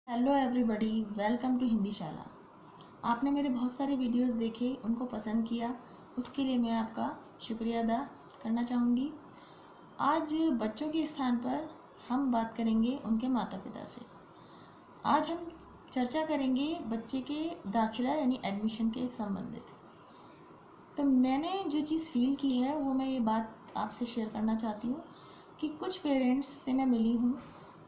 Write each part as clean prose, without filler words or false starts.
Hello everybody, welcome to Hindi Shala. आपने मेरे बहुत सारे वीडियोस देखे, उनको पसंद किया, उसके लिए मैं आपका शुक्रिया अदा करना चाहूँगी। आज बच्चों के स्थान पर हम बात करेंगे उनके माता पिता से। आज हम चर्चा करेंगे बच्चे के दाखिला यानी एडमिशन के संबंधित। तो मैंने जो चीज़ फील की है वो मैं ये बात आपसे शेयर करना चाहती हूँ कि कुछ पेरेंट्स से मैं मिली हूँ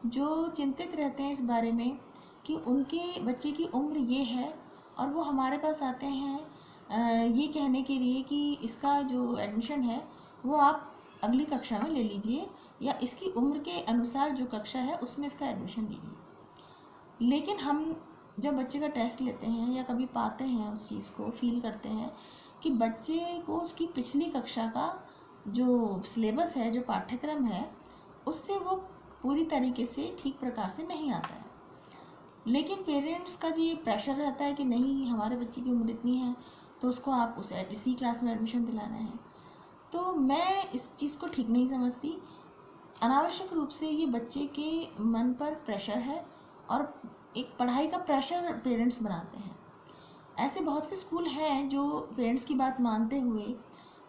जो चिंतित रहते हैं इस बारे में कि उनके बच्चे की उम्र ये है और वो हमारे पास आते हैं ये कहने के लिए कि इसका जो एडमिशन है वो आप अगली कक्षा में ले लीजिए या इसकी उम्र के अनुसार जो कक्षा है उसमें इसका एडमिशन लीजिए। लेकिन हम जब बच्चे का टेस्ट लेते हैं या कभी पाते हैं उस चीज़ को फील करते हैं कि बच्चे को उसकी पिछली कक्षा का जो सिलेबस है, जो पाठ्यक्रम है, उससे वो पूरी तरीके से ठीक प्रकार से नहीं आता है। लेकिन पेरेंट्स का जो ये प्रेशर रहता है कि नहीं, हमारे बच्चे की उम्र इतनी है तो उसको आप इसी क्लास में एडमिशन दिलाना है, तो मैं इस चीज़ को ठीक नहीं समझती। अनावश्यक रूप से ये बच्चे के मन पर प्रेशर है और एक पढ़ाई का प्रेशर पेरेंट्स बनाते हैं। ऐसे बहुत से स्कूल हैं जो पेरेंट्स की बात मानते हुए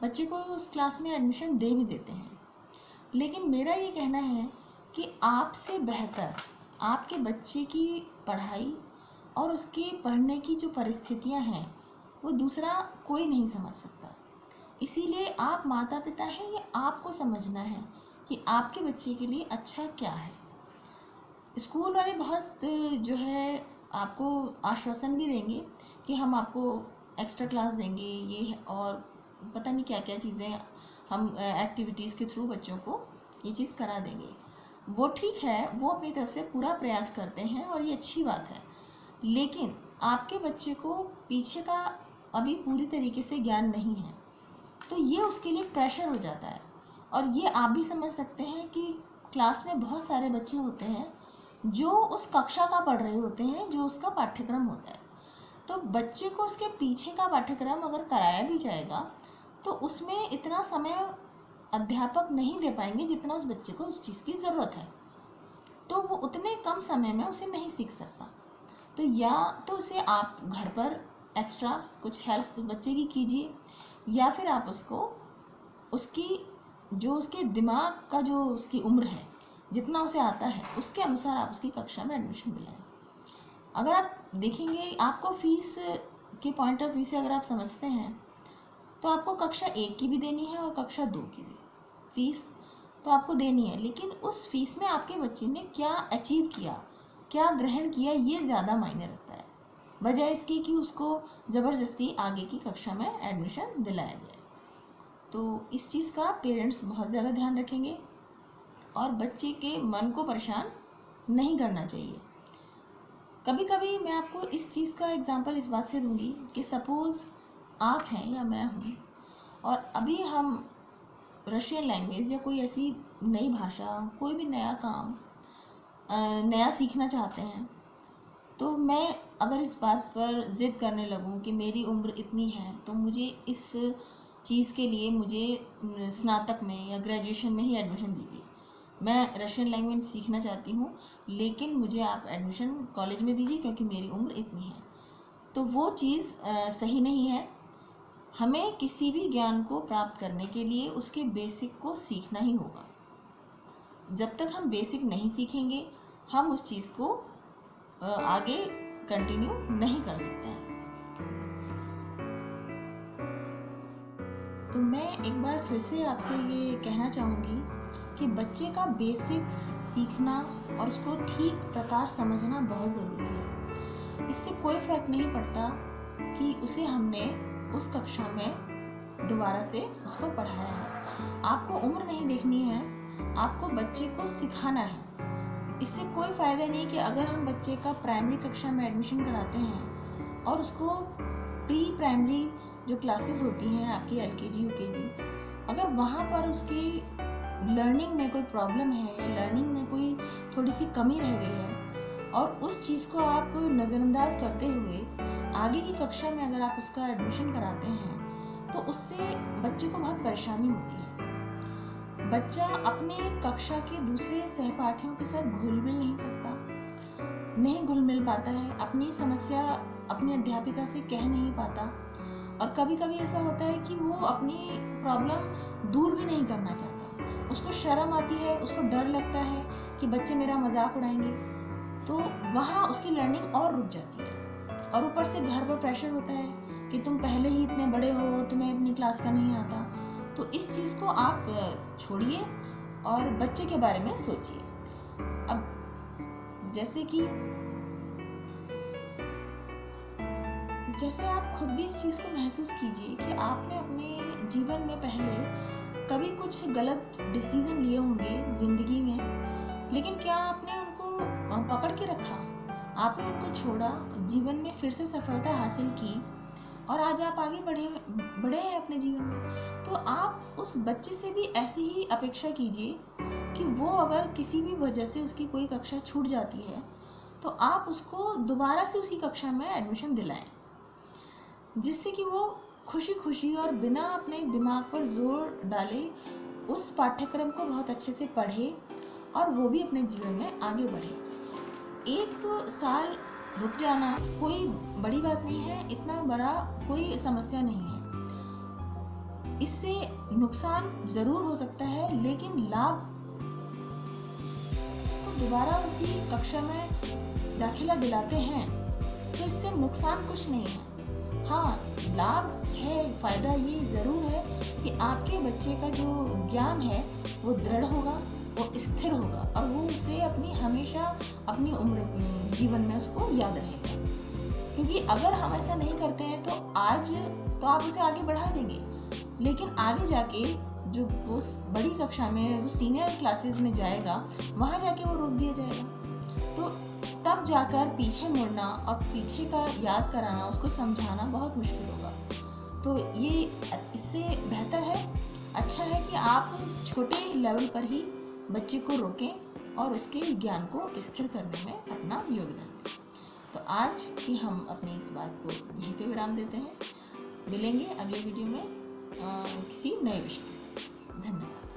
बच्चे को उस क्लास में एडमिशन दे भी देते हैं। लेकिन मेरा ये कहना है कि आपसे बेहतर आपके बच्चे की पढ़ाई और उसके पढ़ने की जो परिस्थितियां हैं वो दूसरा कोई नहीं समझ सकता। इसीलिए आप माता पिता हैं, ये आपको समझना है कि आपके बच्चे के लिए अच्छा क्या है। स्कूल वाले बहुत जो है आपको आश्वासन भी देंगे कि हम आपको एक्स्ट्रा क्लास देंगे, ये और पता नहीं क्या क्या चीज़ें हम एक्टिविटीज़ के थ्रू बच्चों को ये चीज़ करा देंगे। वो ठीक है, वो अपनी तरफ से पूरा प्रयास करते हैं और ये अच्छी बात है। लेकिन आपके बच्चे को पीछे का अभी पूरी तरीके से ज्ञान नहीं है, तो ये उसके लिए प्रेशर हो जाता है। और ये आप भी समझ सकते हैं कि क्लास में बहुत सारे बच्चे होते हैं जो उस कक्षा का पढ़ रहे होते हैं, जो उसका पाठ्यक्रम होता है। तो बच्चे को उसके पीछे का पाठ्यक्रम अगर कराया भी जाएगा तो उसमें इतना समय अध्यापक नहीं दे पाएंगे जितना उस बच्चे को उस चीज़ की ज़रूरत है, तो वो उतने कम समय में उसे नहीं सीख सकता। तो या तो उसे आप घर पर एक्स्ट्रा कुछ हेल्प बच्चे की कीजिए, या फिर आप उसको उसकी जो उसके दिमाग का जो उसकी उम्र है, जितना उसे आता है उसके अनुसार आप उसकी कक्षा में एडमिशन दिलाएं। अगर आप देखेंगे, आपको फीस के पॉइंट ऑफ व्यू से अगर आप समझते हैं तो आपको कक्षा 1 की भी देनी है और कक्षा 2 की भी फीस तो आपको देनी है। लेकिन उस फीस में आपके बच्चे ने क्या अचीव किया, क्या ग्रहण किया, ये ज़्यादा मायने रखता है, बजाय इसके कि उसको ज़बरदस्ती आगे की कक्षा में एडमिशन दिलाया जाए। तो इस चीज़ का पेरेंट्स बहुत ज़्यादा ध्यान रखेंगे और बच्चे के मन को परेशान नहीं करना चाहिए। कभी कभी मैं आपको इस चीज़ का एग्जांपल इस बात से दूंगी कि सपोज़ आप हैं या मैं हूँ और अभी हम रशियन लैंग्वेज या कोई ऐसी नई भाषा, कोई भी नया काम नया सीखना चाहते हैं, तो मैं अगर इस बात पर ज़िद करने लगूं कि मेरी उम्र इतनी है तो मुझे इस चीज़ के लिए मुझे स्नातक में या ग्रेजुएशन में ही एडमिशन दीजिए, मैं रशियन लैंग्वेज सीखना चाहती हूँ लेकिन मुझे आप एडमिशन कॉलेज में दीजिए क्योंकि मेरी उम्र इतनी है, तो वो चीज़ सही नहीं है। हमें किसी भी ज्ञान को प्राप्त करने के लिए उसके बेसिक को सीखना ही होगा। जब तक हम बेसिक नहीं सीखेंगे हम उस चीज़ को आगे कंटिन्यू नहीं कर सकते हैं। तो मैं एक बार फिर से आपसे ये कहना चाहूँगी कि बच्चे का बेसिक्स सीखना और उसको ठीक प्रकार समझना बहुत ज़रूरी है। इससे कोई फ़र्क नहीं पड़ता कि उसे हमने उस कक्षा में दोबारा से उसको पढ़ाया है। आपको उम्र नहीं देखनी है, आपको बच्चे को सिखाना है। इससे कोई फ़ायदा नहीं कि अगर हम बच्चे का प्राइमरी कक्षा में एडमिशन कराते हैं और उसको प्री प्राइमरी जो क्लासेस होती हैं आपकी LKG UKG, अगर वहाँ पर उसकी लर्निंग में कोई प्रॉब्लम है या लर्निंग में कोई थोड़ी सी कमी रह गई है और उस चीज़ को आप नज़रअंदाज करते हुए आगे की कक्षा में अगर आप उसका एडमिशन कराते हैं तो उससे बच्चे को बहुत परेशानी होती है। बच्चा अपने कक्षा के दूसरे सहपाठियों के साथ घुल मिल नहीं सकता, नहीं घुल मिल पाता है, अपनी समस्या अपनी अध्यापिका से कह नहीं पाता, और कभी कभी ऐसा होता है कि वो अपनी प्रॉब्लम दूर भी नहीं करना चाहता, उसको शर्म आती है, उसको डर लगता है कि बच्चे मेरा मजाक उड़ाएंगे, तो वहाँ उसकी लर्निंग और रुक जाती है। और ऊपर से घर पर प्रेशर होता है कि तुम पहले ही इतने बड़े हो और तुम्हें अपनी क्लास का नहीं आता। तो इस चीज़ को आप छोड़िए और बच्चे के बारे में सोचिए। अब जैसे आप खुद भी इस चीज़ को महसूस कीजिए कि आपने अपने जीवन में पहले कभी कुछ गलत डिसीजन लिए होंगे ज़िंदगी में, लेकिन क्या आपने उनको पकड़ के रखा, आपने उनको छोड़ा, जीवन में फिर से सफलता हासिल की और आज आप आगे बढ़े हैं अपने जीवन में। तो आप उस बच्चे से भी ऐसी ही अपेक्षा कीजिए कि वो अगर किसी भी वजह से उसकी कोई कक्षा छूट जाती है तो आप उसको दोबारा से उसी कक्षा में एडमिशन दिलाएं, जिससे कि वो खुशी खुशी और बिना अपने दिमाग पर जोर डाले उस पाठ्यक्रम को बहुत अच्छे से पढ़े और वो भी अपने जीवन में आगे बढ़े। 1 साल रुक जाना कोई बड़ी बात नहीं है, इतना बड़ा कोई समस्या नहीं है। इससे नुकसान ज़रूर हो सकता है, लेकिन लाभ दोबारा उसी कक्षा में दाखिला दिलाते हैं तो इससे नुकसान कुछ नहीं है। हाँ, लाभ है, फ़ायदा ये ज़रूर है कि आपके बच्चे का जो ज्ञान है वो दृढ़ होगा, वो स्थिर होगा और वो उसे हमेशा अपनी उम्र जीवन में उसको याद रहेगा। क्योंकि अगर हम ऐसा नहीं करते हैं तो आज तो आप उसे आगे बढ़ा देंगे, लेकिन आगे जाके जो वो बड़ी कक्षा में, वो सीनियर क्लासेस में जाएगा, वहाँ जाके वो रोक दिया जाएगा। तो तब जाकर पीछे मुड़ना और पीछे का याद कराना, उसको समझाना बहुत मुश्किल होगा। तो ये इससे बेहतर है, अच्छा है कि आप छोटे लेवल पर ही बच्चे को रोकें और उसके ज्ञान को स्थिर करने में अपना योगदान दें। तो आज की हम अपनी इस बात को यहीं पे विराम देते हैं। मिलेंगे अगले वीडियो में किसी नए विषय के साथ। धन्यवाद।